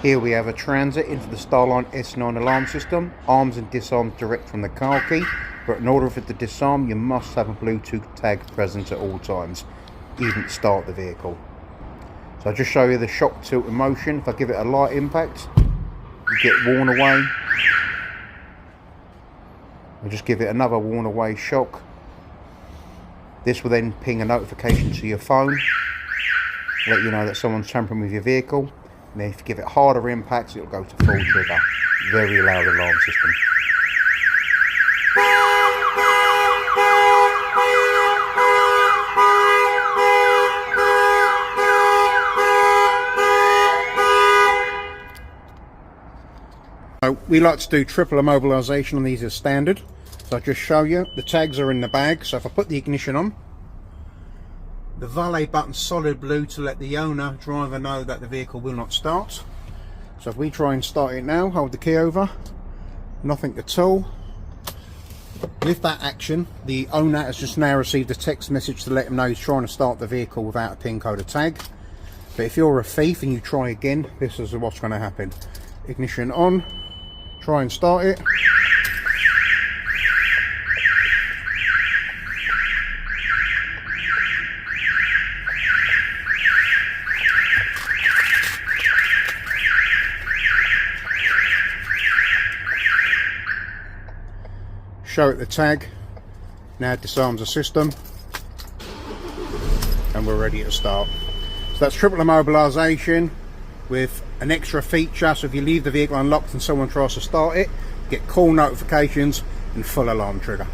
Here we have a transit into the StarLine S9 alarm system, arms and disarms direct from the car key, but in order for it to disarm you must have a Bluetooth tag present at all times, even to start the vehicle. So I'll just show you the shock tilt in motion. If I give it a light impact, you get worn away. I'll just give it another worn away shock. This will then ping a notification to your phone, let you know that someone's tampering with your vehicle. And then if you give it harder impacts, it'll go to full trigger. Very loud alarm system. So we like to do triple immobilisation on these as standard. So I'll just show you. The tags are in the bag, so if I put the ignition on, the valet button's solid blue to let the owner driver know that the vehicle will not start. So if we try and start it now, hold the key over, nothing at all. With that action, the owner has just now received a text message to let him know he's trying to start the vehicle without a pin code or tag. But if you're a thief and you try again, this is what's going to happen. Ignition on, try and start it. Show it the tag, now it disarms the system, and we're ready to start. So that's triple immobilisation with an extra feature, so if you leave the vehicle unlocked and someone tries to start it, get call notifications and full alarm trigger.